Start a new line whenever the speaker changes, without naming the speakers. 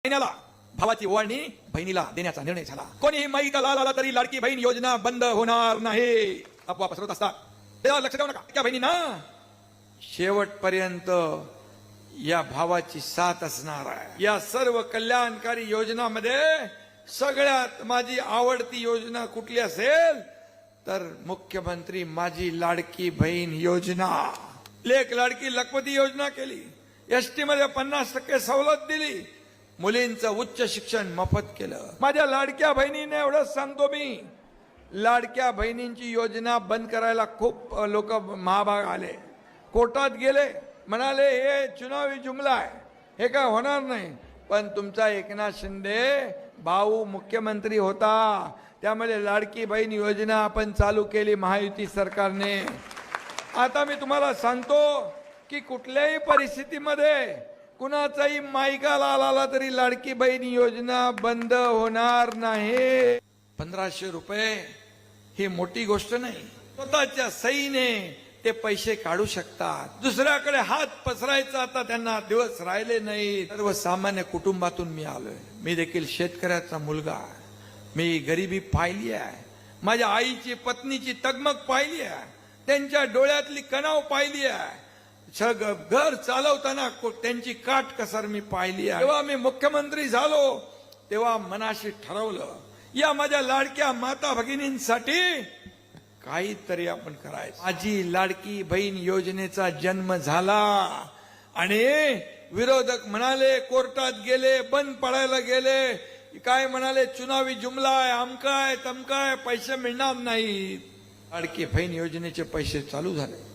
महिन्याला भावाची ओवाळणी बहिणीला देण्याचा निर्णय झाला. कोणीही माईचा लाल आला तरी लाडकी बहीण योजना बंद होणार नाही. अफवा पसरवत असतात, तेव्हा लक्ष देऊ नका. त्या बहिणींना शेवटपर्यंत या भावाची साथ असणार आहे. या सर्व कल्याणकारी योजनांमध्ये सगळ्यात माझी आवडती योजना कुठली असेल तर मुख्यमंत्री माझी लाडकी बहीण योजना. लेक लाडकी लखपती योजना केली. एसटी मध्ये 50% सवलत दिली. मुलींचं उच्च शिक्षण मोफत केलं. माझ्या लाडक्या बहिणीने एवढंच सांगतो मी, लाडक्या बहिणींची योजना बंद करायला खूप लोक महाभाग आले, कोर्टात गेले, म्हणाले हे चुनावी जुमला आहे, हे काय होणार नाही. पण तुमचा एकनाथ शिंदे भाऊ मुख्यमंत्री होता, त्यामुळे लाडकी बहीण योजना आपण चालू केली महायुती सरकारने. आता मी तुम्हाला सांगतो की कुठल्याही परिस्थितीमध्ये कुणाचाही मायका लाल आला तरी लाडकी बहीण योजना बंद होणार नाही. 1500 रुपये ही मोठी गोष्ट नाही. स्वतःच्या सहीने ते पैसे काढू शकतात. दुसऱ्याकडे हात पसरायचा आता त्यांना दिवस राहिले नाही. सर्वसामान्य कुटुंबातून मी आलोय. मी देखील शेतकऱ्याचा मुलगा आहे. मी गरिबी पाहिली आहे. माझ्या आईची पत्नीची तगमग पाहिली आहे. त्यांच्या डोळ्यातली कणाव पाहिली आहे. घर चालवताना त्यांची काटकसर मी पाहिली आहे. जेव्हा मी मुख्यमंत्री झालो तेव्हा मनाशी ठरवलं, या माझ्या लाडक्या माता भगिनींसाठी काहीतरी आपण करायचं. माझी लाडकी बहीण योजनेचा जन्म झाला आणि विरोधक म्हणाले, कोर्टात गेले, बंद पडायला गेले, काय म्हणाले चुनावी जुमला आहे, अमकाय तमकाय, पैसे मिळणार नाहीत. लाडकी बहीण योजनेचे पैसे चालू झाले.